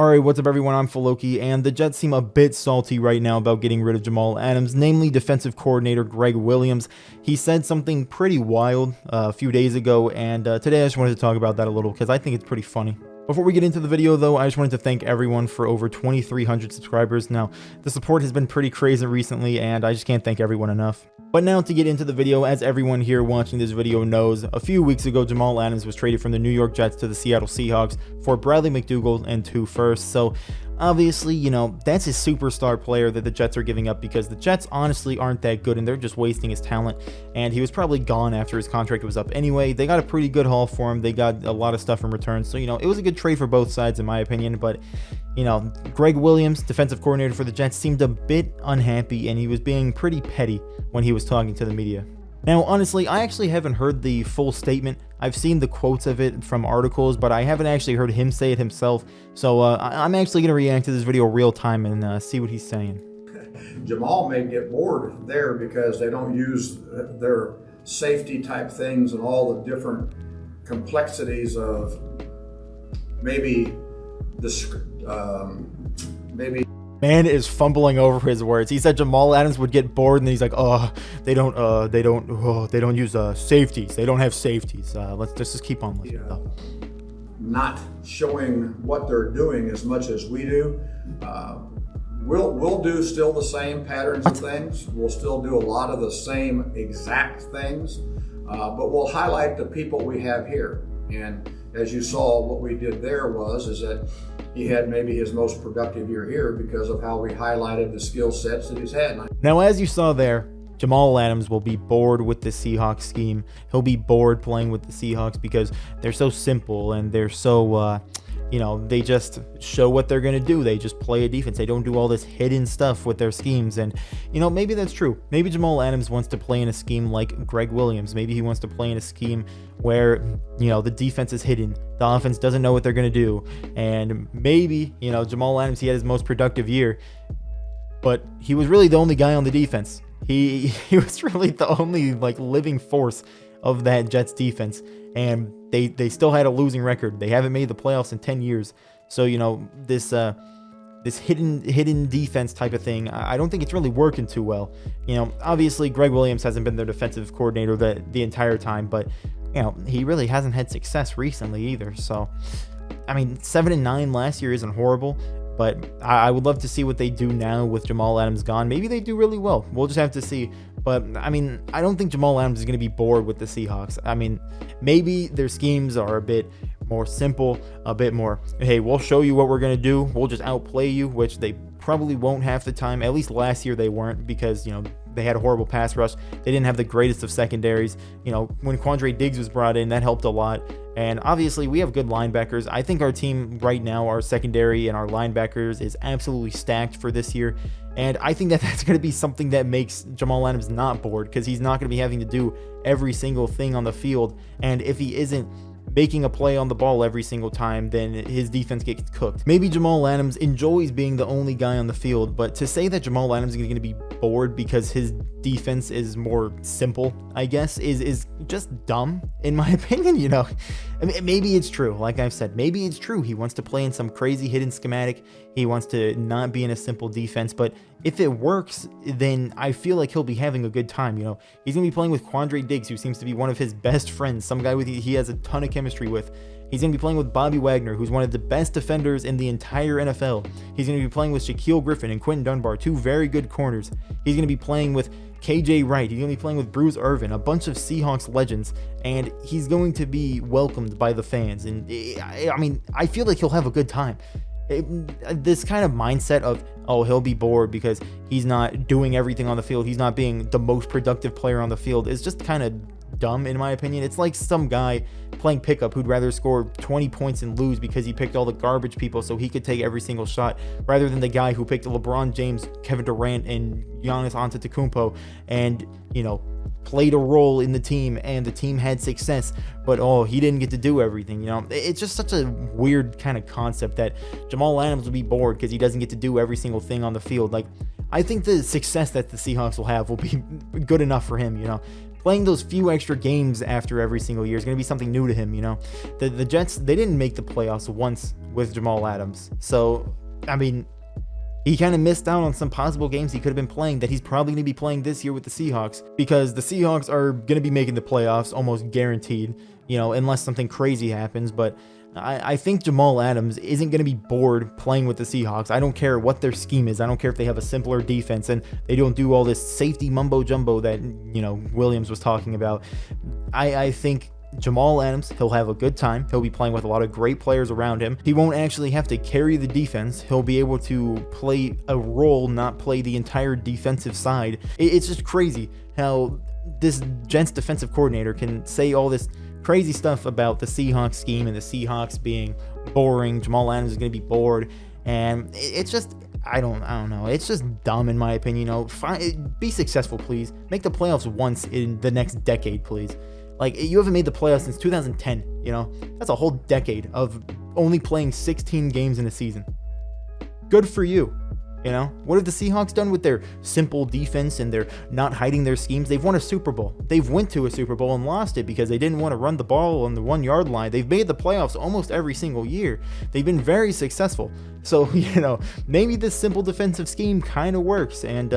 Alright, what's up everyone, I'm Faloki, and the Jets seem a bit salty right now about getting rid of Jamal Adams, namely defensive coordinator Gregg Williams. He said something pretty wild a few days ago, and today I just wanted to talk about that a little because I think it's pretty funny. Before we get into the video though, I just wanted to thank everyone for over 2,300 subscribers. Now, the support has been pretty crazy recently, and I just can't thank everyone enough. But now to get into the video, as everyone here watching this video knows, a few weeks ago Jamal Adams was traded from the New York Jets to the Seattle Seahawks for Bradley McDougald and 2 firsts. So obviously, you know, that's his superstar player that the Jets are giving up because the Jets honestly aren't that good and they're just wasting his talent. And he was probably gone after his contract was up anyway. They got a pretty good haul for him. They got a lot of stuff in return. So, you know, it was a good trade for both sides in my opinion. But, you know, Gregg Williams, defensive coordinator for the Jets, seemed a bit unhappy and he was being pretty petty when he was talking to the media. Now, honestly, I actually haven't heard the full statement. I've seen the quotes of it from articles, but I haven't actually heard him say it himself. So I'm actually going to react to this video real time and see what he's saying. Jamal may get bored there because they don't use their safety type things and all the different complexities of maybe this, Man is fumbling over his words. He said Jamal Adams would get bored, and he's like, they don't use safeties. They don't have safeties. Let's just keep on listening. Yeah. Not showing what they're doing as much as we do. We'll do still the same patterns of things. We'll still do a lot of the same exact things, but we'll highlight the people we have here. And as you saw, what we did there is that he had maybe his most productive year here because of how we highlighted the skill sets that he's had. Now, as you saw there, Jamal Adams will be bored with the Seahawks scheme. He'll be bored playing with the Seahawks because they're so simple and they're so, you know, they just show what they're going to do. They just play a defense. They don't do all this hidden stuff with their schemes. And, you know, maybe that's true. Maybe Jamal Adams wants to play in a scheme like Gregg Williams. Maybe he wants to play in a scheme where, you know, the defense is hidden. The offense doesn't know what they're going to do. And maybe, you know, Jamal Adams, he had his most productive year, but he was really the only guy on the defense. He was really the only, like, living force of that Jets defense. And they still had a losing record. They haven't made the playoffs in 10 years. So, you know, this hidden defense type of thing, I don't think it's really working too well. You know, obviously Gregg Williams hasn't been their defensive coordinator the entire time, but, you know, he really hasn't had success recently either. So, I mean, 7-9 last year isn't horrible, but I would love to see what they do now with Jamal Adams gone. Maybe they do really well. We'll just have to see. But, I mean, I don't think Jamal Adams is going to be bored with the Seahawks. I mean, maybe their schemes are a bit more simple, a bit more, hey, we'll show you what we're going to do. We'll just outplay you, which they probably won't half the time. At least last year they weren't because, you know, they had a horrible pass rush. They didn't have the greatest of secondaries. You know, when Quandre Diggs was brought in, that helped a lot. And obviously we have good linebackers. I think our team right now, our secondary and our linebackers is absolutely stacked for this year. And I think that that's going to be something that makes Jamal Adams not bored because he's not going to be having to do every single thing on the field. And if he isn't making a play on the ball every single time, then his defense gets cooked. Maybe Jamal Adams enjoys being the only guy on the field, but to say that Jamal Adams is going to be bored because his defense is more simple, I guess, is just dumb in my opinion. You know, I mean, maybe it's true. Like I've said, maybe it's true. He wants to play in some crazy hidden schematic. He wants to not be in a simple defense, but if it works, then I feel like he'll be having a good time. You know, he's going to be playing with Quandre Diggs, who seems to be one of his best friends, some guy he has a ton of chemistry with. He's going to be playing with Bobby Wagner, who's one of the best defenders in the entire NFL. He's going to be playing with Shaquille Griffin and Quentin Dunbar, 2 very good corners. He's going to be playing with KJ Wright. He's going to be playing with Bruce Irvin, a bunch of Seahawks legends, and he's going to be welcomed by the fans. And I mean, I feel like he'll have a good time. This kind of mindset of, oh, he'll be bored because he's not doing everything on the field, he's not being the most productive player on the field, is just kind of dumb in my opinion. It's like some guy playing pickup who'd rather score 20 points and lose because he picked all the garbage people so he could take every single shot, rather than the guy who picked LeBron James, Kevin Durant, and Giannis Antetokounmpo and, you know, played a role in the team and the team had success, but he didn't get to do everything. You know, it's just such a weird kind of concept that Jamal Adams will be bored because he doesn't get to do every single thing on the field. Like, I think the success that the Seahawks will have will be good enough for him, you know. playing those few extra games after every single year is going to be something new to him. The Jets, they didn't make the playoffs once with Jamal Adams. So, I mean, he kind of missed out on some possible games he could have been playing that he's probably going to be playing this year with the Seahawks, because the Seahawks are going to be making the playoffs almost guaranteed, unless something crazy happens. But I think Jamal Adams isn't going to be bored playing with the Seahawks. I don't care what their scheme is. I don't care if they have a simpler defense and they don't do all this safety mumbo jumbo that, Williams was talking about. I think Jamal Adams, he'll have a good time. He'll be playing with a lot of great players around him. He won't actually have to carry the defense. He'll be able to play a role, not play the entire defensive side. It's just crazy how this Jets defensive coordinator can say all this crazy stuff about the Seahawks scheme and the Seahawks being boring. Jamal Adams is going to be bored, and it's just, I don't know. It's just dumb in my opinion. Be successful, please. Make the playoffs once in the next decade, please. Like, you haven't made the playoffs since 2010. That's a whole decade of only playing 16 games in a season. Good for you. What have the Seahawks done with their simple defense and their not hiding their schemes? They've won a Super Bowl. They've went to a Super Bowl and lost it because they didn't want to run the ball on the 1 yard line. They've made the playoffs almost every single year. They've been very successful. So, maybe this simple defensive scheme kind of works. And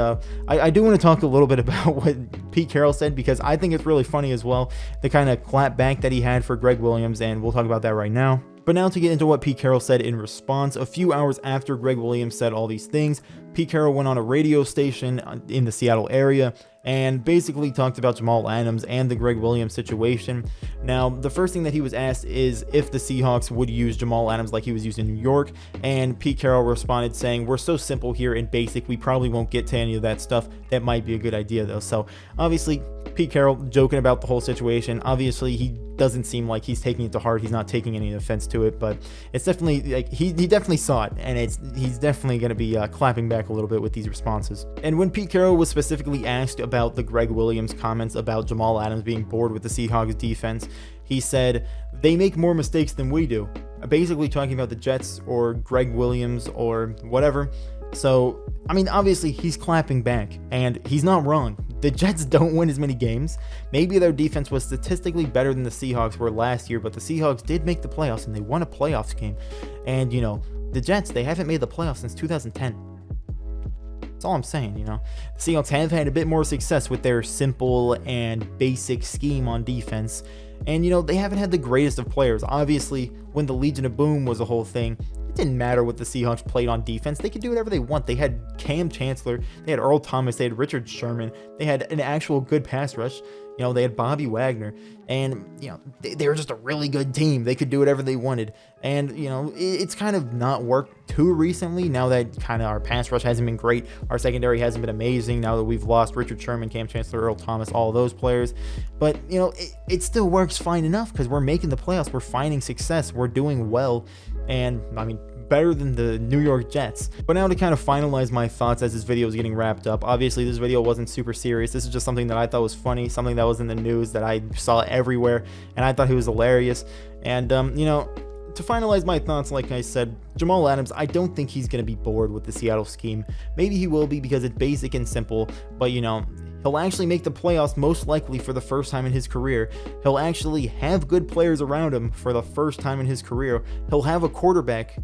I do want to talk a little bit about what Pete Carroll said, because I think it's really funny as well, the kind of clap back that he had for Gregg Williams, and we'll talk about that right now. But now to get into what Pete Carroll said in response. A few hours after Gregg Williams said all these things, Pete Carroll went on a radio station in the Seattle area and basically talked about Jamal Adams and the Gregg Williams situation. Now, the first thing that he was asked is if the Seahawks would use Jamal Adams like he was used in New York, and Pete Carroll responded saying, "We're so simple here and basic, we probably won't get to any of that stuff. That might be a good idea though." So obviously, Pete Carroll joking about the whole situation. Obviously, he doesn't seem like he's taking it to heart. He's not taking any offense to it, but it's definitely like he definitely saw it, and he's definitely going to be clapping back a little bit with these responses. And when Pete Carroll was specifically asked about the Gregg Williams comments about Jamal Adams being bored with the Seahawks defense, he said, "They make more mistakes than we do." Basically talking about the Jets or Gregg Williams or whatever. So, I mean, obviously he's clapping back, and he's not wrong. The Jets don't win as many games. Maybe their defense was statistically better than the Seahawks were last year, but the Seahawks did make the playoffs and they won a playoffs game. And, the Jets, they haven't made the playoffs since 2010. That's all I'm saying, The Seahawks have had a bit more success with their simple and basic scheme on defense. And, they haven't had the greatest of players. Obviously, when the Legion of Boom was a whole thing, it didn't matter what the Seahawks played on defense. They could do whatever they want. They had Cam Chancellor, they had Earl Thomas, they had Richard Sherman, they had an actual good pass rush. They had Bobby Wagner, and, they were just a really good team. They could do whatever they wanted. And, it's kind of not worked too recently now that kind of our pass rush hasn't been great. Our secondary hasn't been amazing now that we've lost Richard Sherman, Cam Chancellor, Earl Thomas, all of those players. But, it still works fine enough because we're making the playoffs. We're finding success. We're doing well. And, I mean, better than the New York Jets. But now to kind of finalize my thoughts as this video is getting wrapped up. Obviously, this video wasn't super serious. This is just something that I thought was funny, something that was in the news that I saw everywhere, and I thought he was hilarious. And, to finalize my thoughts, like I said, Jamal Adams, I don't think he's going to be bored with the Seattle scheme. Maybe he will be because it's basic and simple, but, he'll actually make the playoffs most likely for the first time in his career. He'll actually have good players around him for the first time in his career. He'll have a quarterback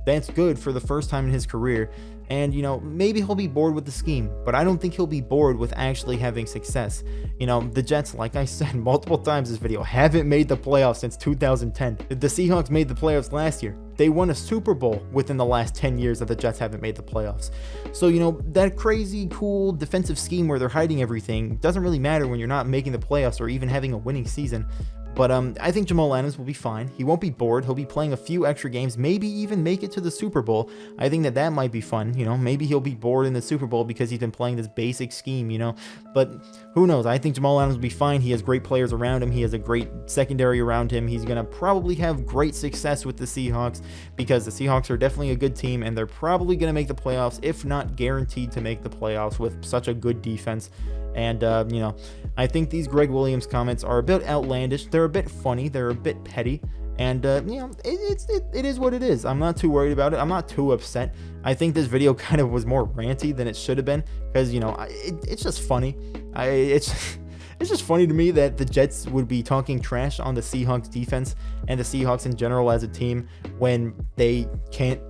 that's good for the first time in his career. And, maybe he'll be bored with the scheme, but I don't think he'll be bored with actually having success. The Jets, like I said multiple times in this video, haven't made the playoffs since 2010. The Seahawks made the playoffs last year. They won a Super Bowl within the last 10 years that the Jets haven't made the playoffs. So, that crazy, cool defensive scheme where they're hiding everything doesn't really matter when you're not making the playoffs or even having a winning season. But I think Jamal Adams will be fine. He won't be bored. He'll be playing a few extra games, maybe even make it to the Super Bowl. I think that might be fun. Maybe he'll be bored in the Super Bowl because he's been playing this basic scheme, But who knows? I think Jamal Adams will be fine. He has great players around him. He has a great secondary around him. He's going to probably have great success with the Seahawks because the Seahawks are definitely a good team, and they're probably going to make the playoffs, if not guaranteed to make the playoffs with such a good defense. And, I think these Gregg Williams comments are a bit outlandish. They're a bit funny. They're a bit petty. And, it is what it is. I'm not too worried about it. I'm not too upset. I think this video kind of was more ranty than it should have been because, it's just funny. It's it's just funny to me that the Jets would be talking trash on the Seahawks defense and the Seahawks in general as a team when they can't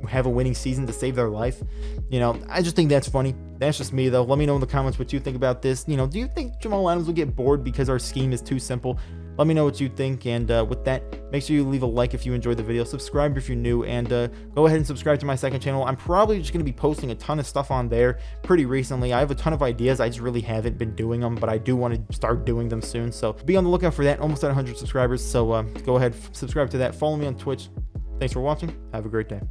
have a winning season to save their life. I just think that's funny. That's just me, though. Let me know in the comments what you think about this. Do you think Jamal Adams will get bored because our scheme is too simple? Let me know what you think, and with that, make sure you leave a like if you enjoyed the video, subscribe if you're new, and go ahead and subscribe to my second channel. I'm probably just going to be posting a ton of stuff on there pretty recently. I have a ton of ideas. I just really haven't been doing them, but I do want to start doing them soon, so be on the lookout for that. Almost at 100 subscribers, so go ahead, subscribe to that. Follow me on Twitch. Thanks for watching. Have a great day.